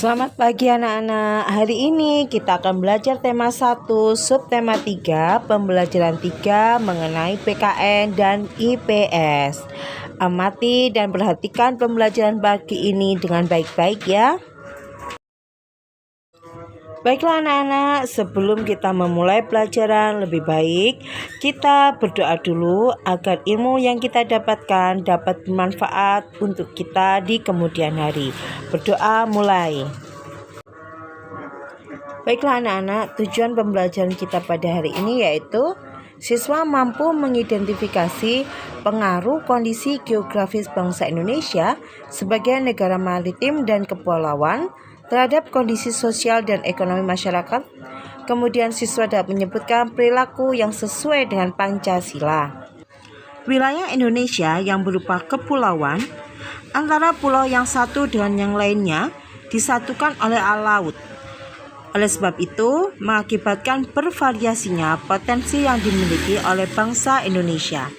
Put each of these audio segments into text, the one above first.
Selamat pagi anak-anak. Hari ini kita akan belajar tema 1, subtema 3, pembelajaran 3 mengenai PKN dan IPS. Amati dan perhatikan pembelajaran pagi ini dengan baik-baik ya. Baiklah anak-anak, sebelum kita memulai pelajaran lebih baik, kita berdoa dulu agar ilmu yang kita dapatkan dapat bermanfaat untuk kita di kemudian hari. Berdoa mulai. Baiklah anak-anak, tujuan pembelajaran kita pada hari ini yaitu siswa mampu mengidentifikasi pengaruh kondisi geografis bangsa Indonesia sebagai negara maritim dan kepulauan terhadap kondisi sosial dan ekonomi masyarakat. Kemudian siswa dapat menyebutkan perilaku yang sesuai dengan Pancasila. Wilayah Indonesia yang berupa kepulauan, antara pulau yang satu dengan yang lainnya disatukan oleh laut. Oleh sebab itu, mengakibatkan bervariasinya potensi yang dimiliki oleh bangsa Indonesia.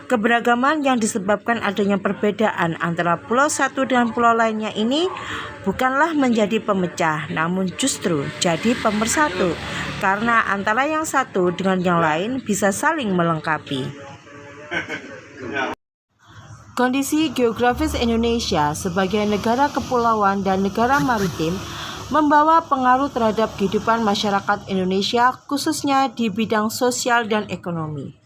Keberagaman yang disebabkan adanya perbedaan antara pulau satu dan pulau lainnya ini bukanlah menjadi pemecah, namun justru jadi pemersatu, karena antara yang satu dengan yang lain bisa saling melengkapi. Kondisi geografis Indonesia sebagai negara kepulauan dan negara maritim membawa pengaruh terhadap kehidupan masyarakat Indonesia, khususnya di bidang sosial dan ekonomi.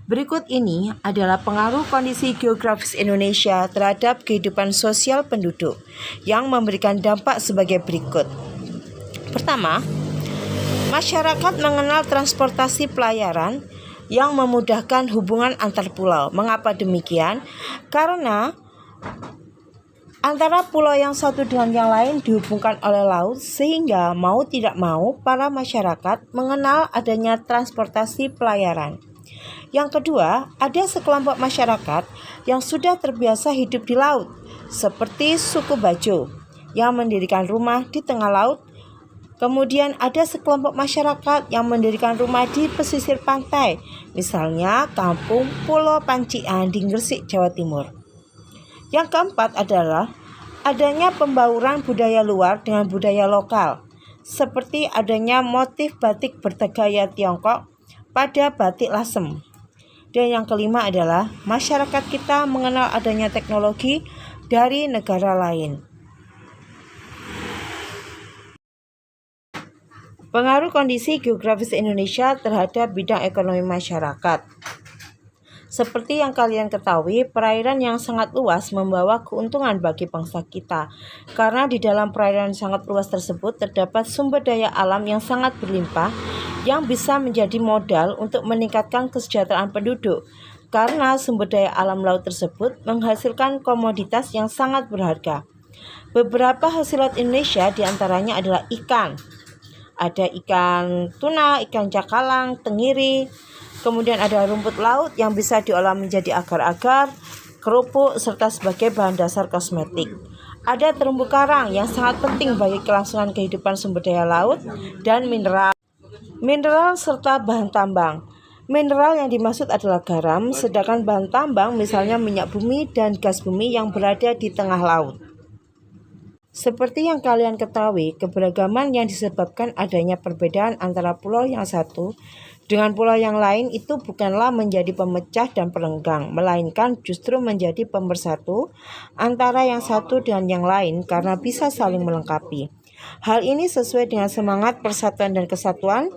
Berikut ini adalah pengaruh kondisi geografis Indonesia terhadap kehidupan sosial penduduk yang memberikan dampak sebagai berikut. Pertama, masyarakat mengenal transportasi pelayaran yang memudahkan hubungan antar pulau. Mengapa demikian? Karena antara pulau yang satu dengan yang lain dihubungkan oleh laut, sehingga mau tidak mau para masyarakat mengenal adanya transportasi pelayaran. Yang kedua, ada sekelompok masyarakat yang sudah terbiasa hidup di laut, seperti suku Bajo yang mendirikan rumah di tengah laut. Kemudian ada sekelompok masyarakat yang mendirikan rumah di pesisir pantai, misalnya kampung Pulau Pancian di Gresik, Jawa Timur. Yang keempat adalah adanya pembauran budaya luar dengan budaya lokal, seperti adanya motif batik bergaya Tiongkok pada batik lasem. Dan yang kelima adalah masyarakat kita mengenal adanya teknologi dari negara lain. Pengaruh kondisi geografis Indonesia terhadap bidang ekonomi masyarakat. Seperti yang kalian ketahui, perairan yang sangat luas membawa keuntungan bagi bangsa kita. Karena di dalam perairan sangat luas tersebut terdapat sumber daya alam yang sangat berlimpah yang bisa menjadi modal untuk meningkatkan kesejahteraan penduduk. Karena sumber daya alam laut tersebut menghasilkan komoditas yang sangat berharga. Beberapa hasil laut Indonesia diantaranya adalah ikan. Ada ikan tuna, ikan cakalang, tenggiri. Kemudian ada rumput laut yang bisa diolah menjadi agar-agar, kerupuk, serta sebagai bahan dasar kosmetik. Ada terumbu karang yang sangat penting bagi kelangsungan kehidupan sumber daya laut, dan mineral serta bahan tambang. Mineral yang dimaksud adalah garam, sedangkan bahan tambang misalnya minyak bumi dan gas bumi yang berada di tengah laut. Seperti yang kalian ketahui, keberagaman yang disebabkan adanya perbedaan antara pulau yang satu dengan pulau yang lain itu bukanlah menjadi pemecah dan perenggang, melainkan justru menjadi pemersatu antara yang satu dengan yang lain karena bisa saling melengkapi. Hal ini sesuai dengan semangat persatuan dan kesatuan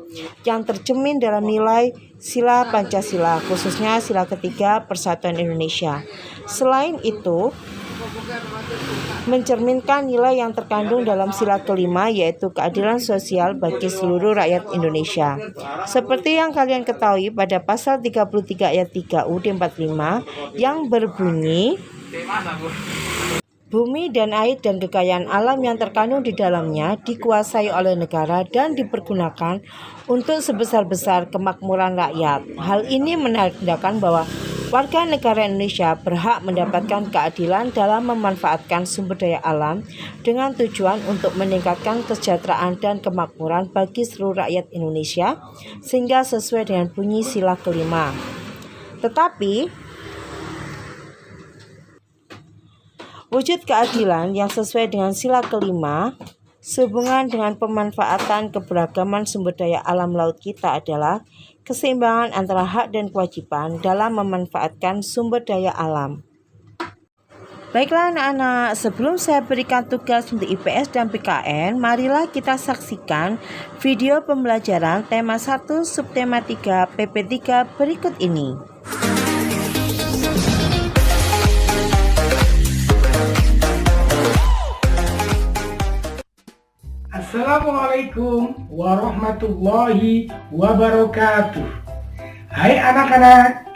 yang tercermin dalam nilai sila Pancasila, khususnya sila ketiga Persatuan Indonesia. Selain itu, mencerminkan nilai yang terkandung dalam sila kelima, yaitu keadilan sosial bagi seluruh rakyat Indonesia. Seperti yang kalian ketahui pada pasal 33 ayat 3 UUD 45 yang berbunyi, bumi dan air dan kekayaan alam yang terkandung di dalamnya dikuasai oleh negara dan dipergunakan untuk sebesar-besar kemakmuran rakyat. Hal ini menandakan bahwa warga negara Indonesia berhak mendapatkan keadilan dalam memanfaatkan sumber daya alam dengan tujuan untuk meningkatkan kesejahteraan dan kemakmuran bagi seluruh rakyat Indonesia, sehingga sesuai dengan bunyi sila kelima. Tetapi wujud keadilan yang sesuai dengan sila kelima Sehubungan dengan pemanfaatan keberagaman sumber daya alam laut kita adalah keseimbangan antara hak dan kewajiban dalam memanfaatkan sumber daya alam. Baiklah anak-anak, sebelum saya berikan tugas untuk IPS dan PKN, marilah kita saksikan video pembelajaran tema 1 subtema 3 PP3 berikut ini. Assalamualaikum warahmatullahi wabarakatuh. Hai anak-anak,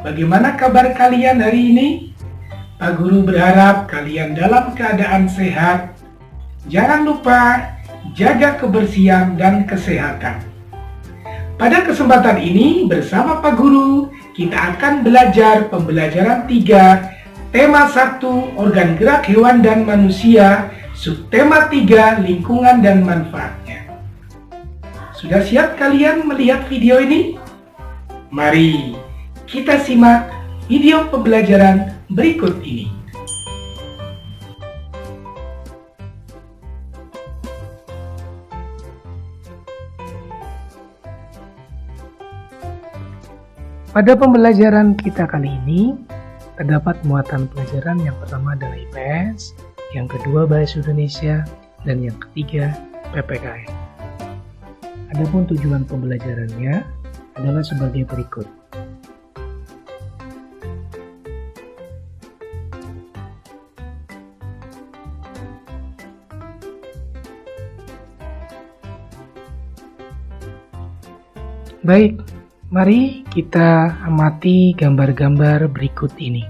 bagaimana kabar kalian hari ini? Pak Guru berharap kalian dalam keadaan sehat. Jangan lupa jaga kebersihan dan kesehatan. Pada kesempatan ini bersama Pak Guru, kita akan belajar pembelajaran 3, tema 1, organ gerak hewan dan manusia, subtema 3, lingkungan dan manfaatnya. Sudah siap kalian melihat video ini? Mari kita simak video pembelajaran berikut ini. Pada pembelajaran kita kali ini, terdapat muatan pelajaran yang pertama adalah IPS, yang kedua Bahasa Indonesia, dan yang ketiga PPKN. Adapun tujuan pembelajarannya adalah sebagai berikut. Baik, mari kita amati gambar-gambar berikut ini.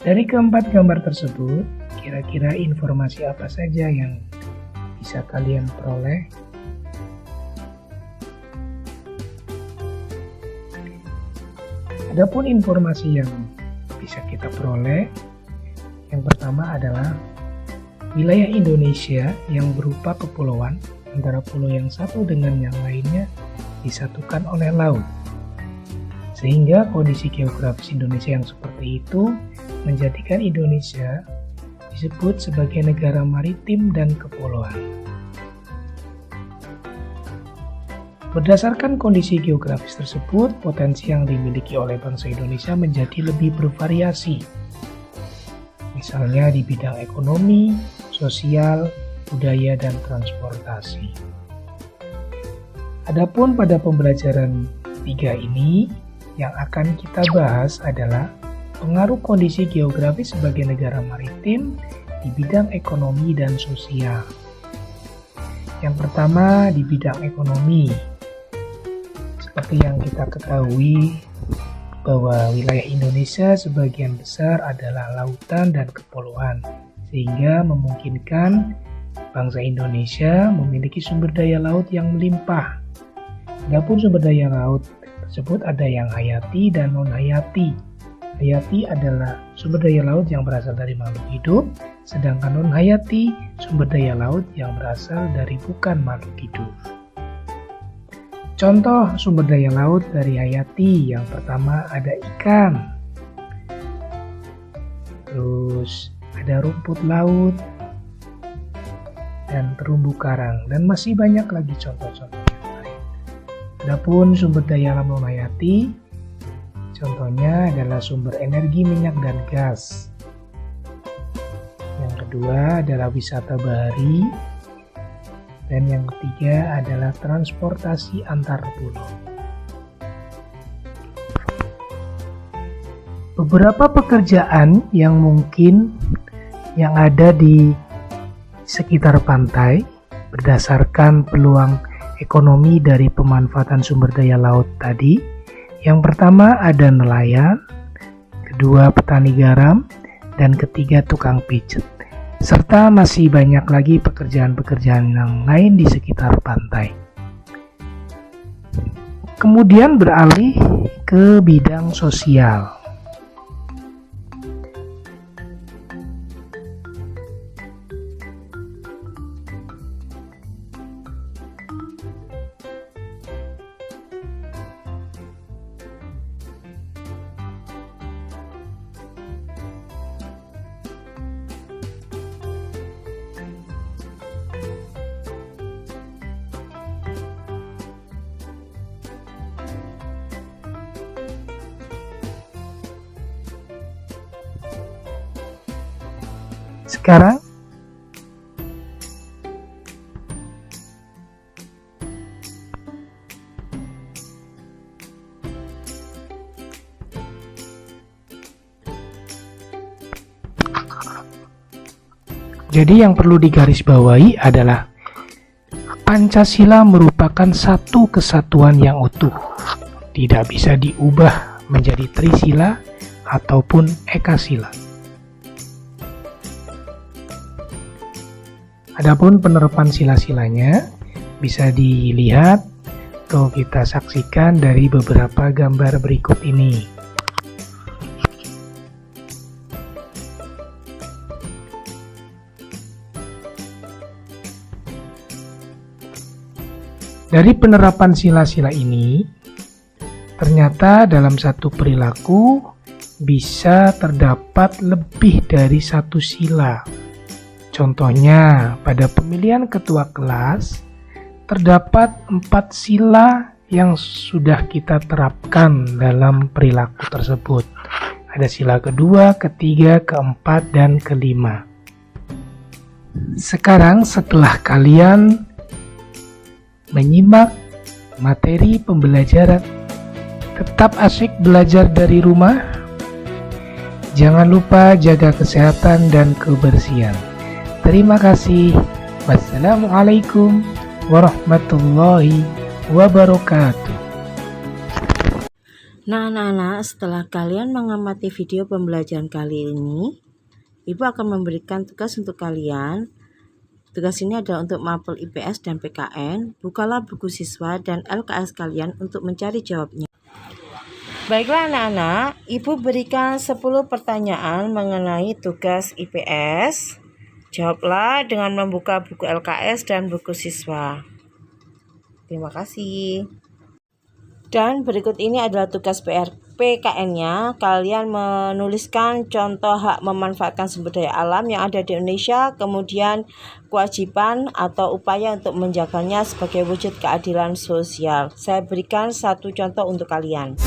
Dari keempat gambar tersebut, kira-kira informasi apa saja yang bisa kalian peroleh? Adapun informasi yang bisa kita peroleh, yang pertama adalah wilayah Indonesia yang berupa kepulauan, antara pulau yang satu dengan yang lainnya disatukan oleh laut. Sehingga kondisi geografis Indonesia yang seperti itu menjadikan Indonesia disebut sebagai negara maritim dan kepulauan. Berdasarkan kondisi geografis tersebut, potensi yang dimiliki oleh bangsa Indonesia menjadi lebih bervariasi. Misalnya di bidang ekonomi, sosial, budaya, dan transportasi. Adapun pada pembelajaran 3 ini, yang akan kita bahas adalah pengaruh kondisi geografis sebagai negara maritim di bidang ekonomi dan sosial. Yang pertama di bidang ekonomi. Seperti yang kita ketahui bahwa wilayah Indonesia sebagian besar adalah lautan dan kepulauan, sehingga memungkinkan bangsa Indonesia memiliki sumber daya laut yang melimpah. Adapun sumber daya laut tersebut ada yang hayati dan non-hayati. Hayati adalah sumber daya laut yang berasal dari makhluk hidup, sedangkan non-hayati sumber daya laut yang berasal dari bukan makhluk hidup. Contoh sumber daya laut dari hayati, yang pertama ada ikan, terus ada rumput laut, dan terumbu karang, dan masih banyak lagi contoh-contoh yang lain. Adapun sumber daya alam non-hayati, contohnya adalah sumber energi minyak dan gas. Yang kedua adalah wisata bahari. Dan yang ketiga adalah transportasi antar pulau. Beberapa pekerjaan yang mungkin yang ada di sekitar pantai berdasarkan peluang ekonomi dari pemanfaatan sumber daya laut tadi. Yang pertama ada nelayan, kedua petani garam, dan ketiga tukang pijet. Serta masih banyak lagi pekerjaan-pekerjaan yang lain di sekitar pantai. Kemudian beralih ke bidang sosial. Sekarang, jadi yang perlu digarisbawahi adalah Pancasila merupakan satu kesatuan yang utuh, tidak bisa diubah menjadi Trisila ataupun Ekasila. Adapun penerapan sila-silanya bisa dilihat atau kita saksikan dari beberapa gambar berikut ini. Dari penerapan sila-sila ini, ternyata dalam satu perilaku bisa terdapat lebih dari satu sila. Contohnya, pada pemilihan ketua kelas, terdapat 4 sila yang sudah kita terapkan dalam perilaku tersebut. Ada sila kedua, ketiga, keempat, dan kelima. Sekarang setelah kalian menyimak materi pembelajaran, tetap asyik belajar dari rumah. Jangan lupa jaga kesehatan dan kebersihan. Terima kasih. Wassalamualaikum warahmatullahi wabarakatuh. Nah, setelah kalian mengamati video pembelajaran kali ini, Ibu akan memberikan tugas untuk kalian. Tugas ini adalah untuk mapel IPS dan PKN. Bukalah buku siswa dan LKS kalian untuk mencari jawabnya. Baiklah anak-anak, Ibu berikan 10 pertanyaan mengenai tugas IPS. Jawablah dengan membuka buku LKS dan buku siswa. Terima kasih. Dan berikut ini adalah tugas PKN-nya. Kalian menuliskan contoh hak memanfaatkan sumber daya alam yang ada di Indonesia, kemudian kewajiban atau upaya untuk menjaganya sebagai wujud keadilan sosial. Saya berikan 1 contoh untuk kalian.